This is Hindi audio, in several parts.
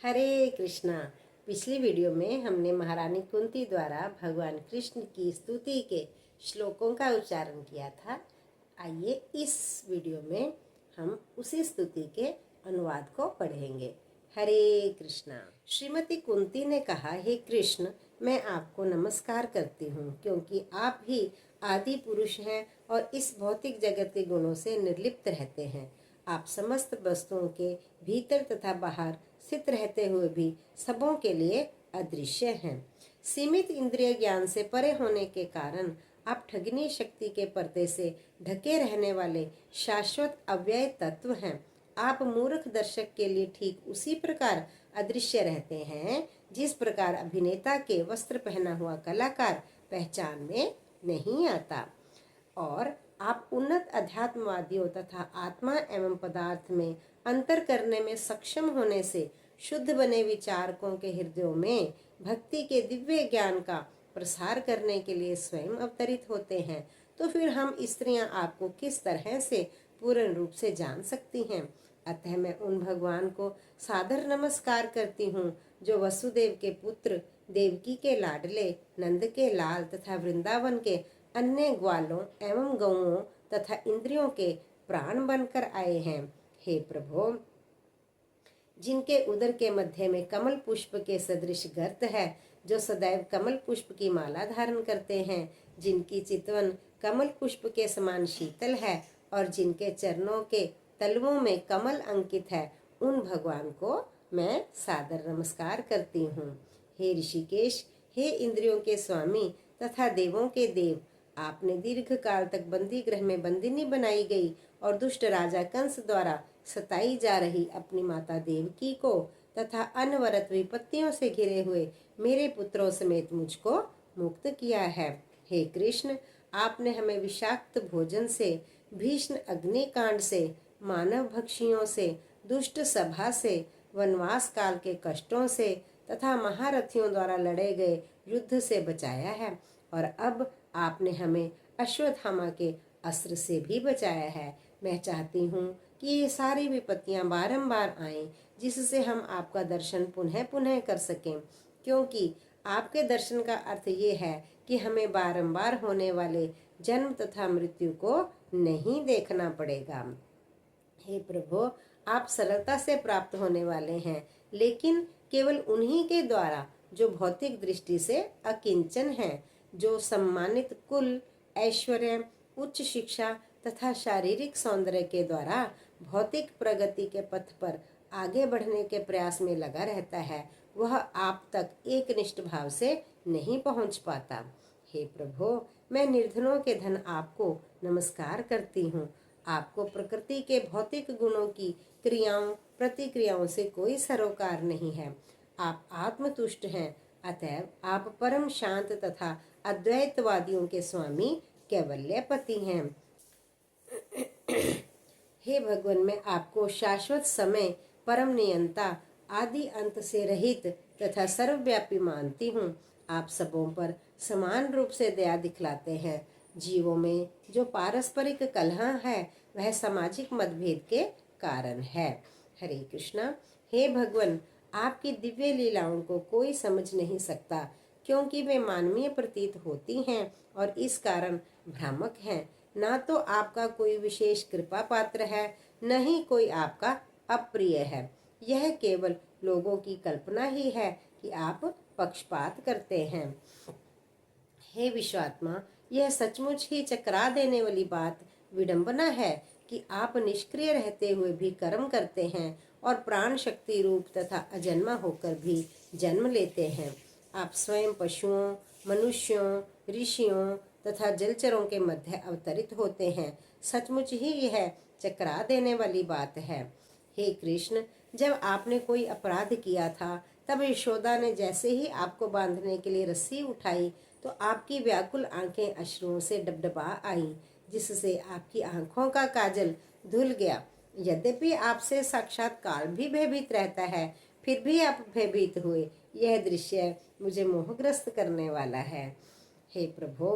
हरे कृष्णा। पिछली वीडियो में हमने महारानी कुंती द्वारा भगवान कृष्ण की स्तुति के श्लोकों का उच्चारण किया था। आइए इस वीडियो में हम उसी स्तुति के अनुवाद को पढ़ेंगे। हरे कृष्णा। श्रीमती कुंती ने कहा, हे कृष्ण, मैं आपको नमस्कार करती हूँ क्योंकि आप ही आदि पुरुष हैं और इस भौतिक जगत के गुणों से निर्लिप्त रहते हैं। आप समस्त वस्तुओं के भीतर तथा बाहर स्थित रहते हुए भी सबों के लिए अदृश्य हैं। सीमित इंद्रिय ज्ञान से परे होने के कारण आप ठगनी शक्ति के पर्दे से ढके रहने वाले शाश्वत अव्यय तत्व हैं। आप मूर्ख दर्शक के लिए ठीक उसी प्रकार अदृश्य रहते हैं जिस प्रकार अभिनेता के वस्त्र पहना हुआ कलाकार पहचान में नहीं आता। और आप उन्नत अध्यात्मवादियों तथा आत्मा एवं पदार्थ में अंतर करने में सक्षम होने से शुद्ध बने विचारकों के हृदयों में भक्ति के दिव्य ज्ञान का प्रसार करने के लिए स्वयं अवतरित होते हैं। तो फिर हम स्त्रियां आपको किस तरह से पूर्ण रूप से जान सकती हैं? अतः मैं उन भगवान को सादर नमस्कार करती हूँ जो वसुदेव के पुत्र, देवकी के लाडले, नंद के लाल तथा वृंदावन के अन्य ग्वालों एवं गौओं तथा इंद्रियों के प्राण बनकर आए हैं। हे प्रभु, जिनके उदर के मध्य में कमल पुष्प के सदृश गर्त है, जो सदैव कमल पुष्प की माला धारण करते हैं, जिनकी चितवन कमल पुष्प के समान शीतल है और जिनके चरणों के तलवों में कमल अंकित है, उन भगवान को मैं सादर नमस्कार करती हूँ। हे ऋषिकेश, हे इंद्रियों के स्वामी तथा देवों के देव, आपने दीर्घ काल तक बंदी गृह में बंदिनी बनाई गई और दुष्ट राजा कंस द्वारा सताई जा रही अपनी माता देवकी को तथा अनवरत विपत्तियों से घिरे हुए मेरे पुत्रों समेत मुझको मुक्त किया है। हे कृष्ण, आपने हमें विषाक्त भोजन से, भीषण अग्निकांड से, मानव भक्षियों से, दुष्ट सभा से, वनवास काल के कष्टों से तथा महारथियों द्वारा लड़े गए युद्ध से बचाया है और अब आपने हमें अश्वत्थामा के अस्त्र से भी बचाया है। मैं चाहती हूँ कि ये सारी विपत्तियाँ बारंबार आएं, जिससे हम आपका दर्शन पुनः पुनः कर सकें, क्योंकि आपके दर्शन का अर्थ ये है कि हमें बारंबार होने वाले जन्म तथा मृत्यु को नहीं देखना पड़ेगा। हे प्रभु, आप सरलता से प्राप्त होने वाले हैं, लेकिन केवल उन्हीं के द्वारा जो भौतिक दृष्टि से अकिंचन हैं, जो सम्मानित कुल, ऐश्वर्य, उच्च शिक्षा तथा शारीरिक सौंदर्य के द्वारा भौतिक प्रगति के पथ पर आगे बढ़ने के प्रयास में लगा रहता है, वह आप तक एक निष्ठ भाव से नहीं पहुंच पाता। हे प्रभु, मैं निर्धनों के धन आपको नमस्कार करती हूँ। आपको प्रकृति के भौतिक गुणों की क्रियाओं प्रतिक्रियाओं से कोई सरोकार नहीं है। आप आत्मतुष्ट हैं, अतएव आप परम शांत तथा अद्वैतवादियों के स्वामी कैवल्यपति हैं। हे भगवान, मैं आपको शाश्वत समय, परम नियंता, आदि अंत से रहित तथा सर्वव्यापी मानती हूँ। आप सबों पर समान रूप से दया दिखलाते हैं। जीवों में जो पारस्परिक कलह है वह सामाजिक मतभेद के कारण है। हरे कृष्णा। हे भगवान, आपकी दिव्य लीलाओं को कोई समझ नहीं सकता, क्योंकि वे मानवीय प्रतीत होती हैं और इस कारण भ्रामक हैं। ना तो आपका कोई विशेष कृपा पात्र है, न ही कोई आपका अप्रिय है। यह केवल लोगों की कल्पना ही है कि आप पक्षपात करते हैं। हे विश्वात्मा, यह सचमुच ही चकरा देने वाली बात विडंबना है कि आप निष्क्रिय रहते हुए भी कर्म करते हैं और प्राण शक्ति रूप तथा अजन्मा होकर भी जन्म लेते हैं। आप स्वयं पशुओं, मनुष्यों, ऋषियों तथा जलचरों के मध्य अवतरित होते हैं। सचमुच ही यह चकरा देने वाली बात है। हे कृष्ण, जब आपने कोई अपराध किया था, तब यशोदा ने जैसे ही आपको बांधने के लिए रस्सी उठाई तो आपकी व्याकुल आंखें अश्रुओं से डबडबा आईं, जिससे आपकी आंखों का काजल धुल गया। यद्यपि आपसे साक्षात काल भी भयभीत रहता है, फिर भी आप भयभीत हुए। यह दृश्य मुझे मोहग्रस्त करने वाला है। हे प्रभु,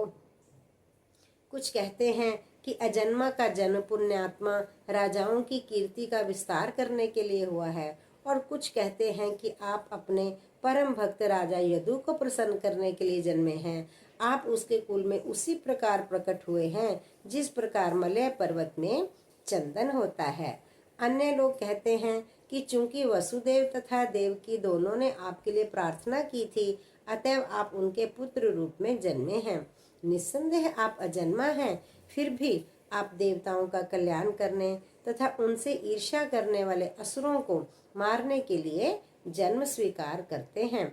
कुछ कहते हैं कि अजन्मा का जन्म पुण्यात्मा राजाओं की कीर्ति का विस्तार करने के लिए हुआ है और कुछ कहते हैं कि आप अपने परम भक्त राजा यदु को प्रसन्न करने के लिए जन्मे हैं। आप उसके कुल में उसी प्रकार प्रकट हुए हैं जिस प्रकार मलय पर्वत में चंदन होता है। अन्य लोग कहते हैं कि चूंकि वसुदेव तथा देवकी दोनों ने आपके लिए प्रार्थना की थी, अतएव आप उनके पुत्र रूप में जन्मे हैं। निस्संदेह आप अजन्मा हैं, फिर भी आप देवताओं का कल्याण करने तथा उनसे ईर्ष्या करने वाले असुरों को मारने के लिए जन्म स्वीकार करते हैं।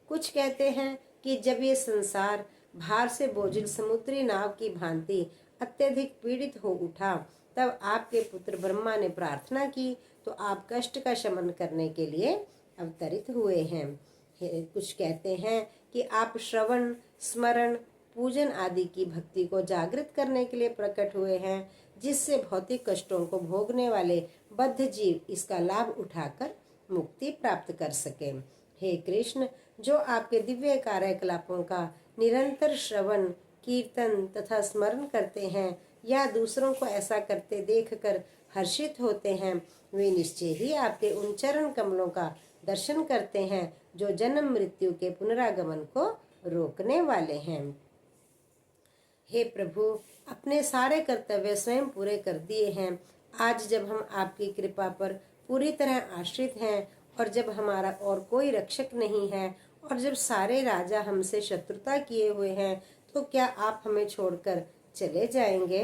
कुछ कहते हैं कि जब ये संसार भार से बोझिल समुद्री नाव की भांति अत्यधिक पीड़ित हो उठा, तब आपके पुत्र ब्रह्मा ने प्रार्थना की तो आप कष्ट का शमन करने के लिए अवतरित हुए हैं। कुछ कहते हैं कि आप श्रवण, स्मरण, पूजन आदि की भक्ति को जागृत करने के लिए प्रकट हुए हैं, जिससे भौतिक कष्टों को भोगने वाले बद्ध जीव इसका लाभ उठाकर मुक्ति प्राप्त कर सके। हे कृष्ण, जो आपके दिव्य कार्यकलापों का निरंतर श्रवण, कीर्तन तथा स्मरण करते हैं या दूसरों को ऐसा करते देखकर हर्षित होते हैं, वे निश्चय ही आपके उन चरण कमलों का दर्शन करते हैं जो जन्म मृत्यु के पुनरागमन को रोकने वाले हैं। हे प्रभु, अपने सारे कर्तव्य स्वयं पूरे कर दिए हैं। आज जब हम आपकी कृपा पर पूरी तरह आश्रित हैं और जब हमारा और कोई रक्षक नहीं है और जब सारे राजा हमसे शत्रुता किए हुए हैं, तो क्या आप हमें छोड़कर चले जाएंगे?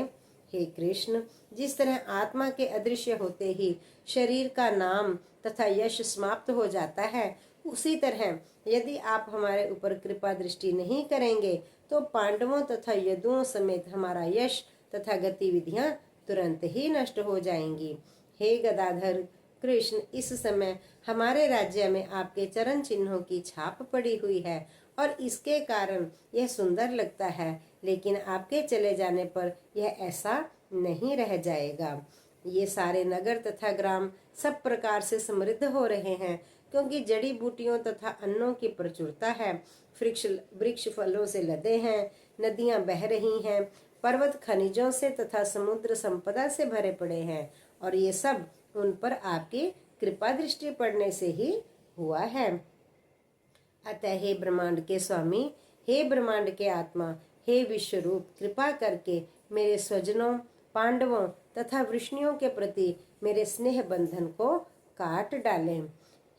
हे कृष्ण, जिस तरह आत्मा के अदृश्य होते ही शरीर का नाम तथा यश समाप्त हो जाता है, उसी तरह यदि आप हमारे ऊपर कृपा दृष्टि नहीं करेंगे तो पांडवों तथा यदुओं समेत हमारा यश तथा गतिविधियां तुरंत ही नष्ट हो जाएंगी। हे गदाधर कृष्ण, इस समय हमारे राज्य में आपके चरण चिन्हों की छाप पड़ी हुई है और इसके कारण यह सुंदर लगता है, लेकिन आपके चले जाने पर यह ऐसा नहीं रह जाएगा। ये सारे नगर तथा ग्राम सब प्रकार से समृद्ध हो रहे हैं, क्योंकि जड़ी बूटियों तथा अन्नों की प्रचुरता है। वृक्ष फलों से लदे हैं, नदियां बह रही हैं, पर्वत खनिजों से तथा समुद्र संपदा से भरे पड़े हैं, और ये सब उन पर आपकी कृपा दृष्टि पड़ने से ही हुआ है। अतः हे ब्रह्मांड के स्वामी, हे ब्रह्मांड के आत्मा, हे विश्वरूप, कृपा करके मेरे स्वजनों, पांडवों तथा वृष्णियों के प्रति मेरे स्नेह बंधन को काट डालें।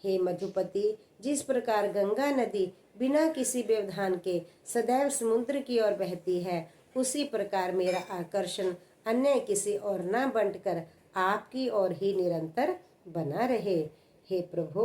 हे मधुपति, जिस प्रकार गंगा नदी बिना किसी व्यवधान के सदैव समुद्र की ओर बहती है, उसी प्रकार मेरा आकर्षण अन्य किसी और न बंटकर आपकी ओर ही निरंतर बना रहे। हे प्रभु,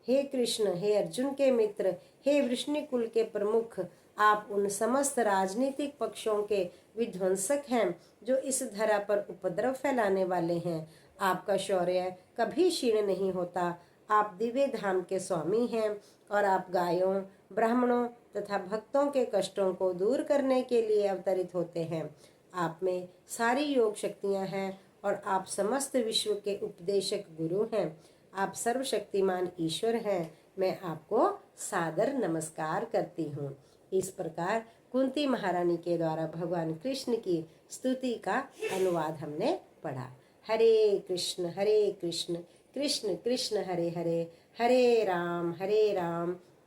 हे कृष्ण, हे अर्जुन के मित्र, हे वृष्णि कुल के प्रमुख, आप उन समस्त राजनीतिक पक्षों के विध्वंसक हैं जो इस धरा पर उपद्रव फैलाने वाले हैं। आपका शौर्य कभी क्षीण नहीं होता। आप दिव्य धाम के स्वामी हैं और आप गायों, ब्राह्मणों तथा भक्तों के कष्टों को दूर करने के लिए अवतरित होते हैं। आप में सारी योग शक्तियां हैं और आप समस्त विश्व के उपदेशक गुरु हैं। आप सर्वशक्तिमान ईश्वर हैं। मैं आपको सादर नमस्कार करती हूँ। इस प्रकार कुंती महारानी के द्वारा भगवान कृष्ण की स्तुति का अनुवाद हमने पढ़ा। हरे कृष्ण कृष्ण कृष्ण हरे हरे, हरे राम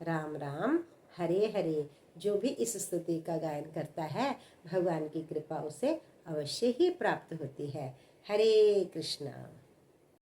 राम राम हरे हरे। जो भी इस स्तुति का गायन करता है, भगवान की कृपा उसे अवश्य ही प्राप्त होती है। हरे कृष्ण।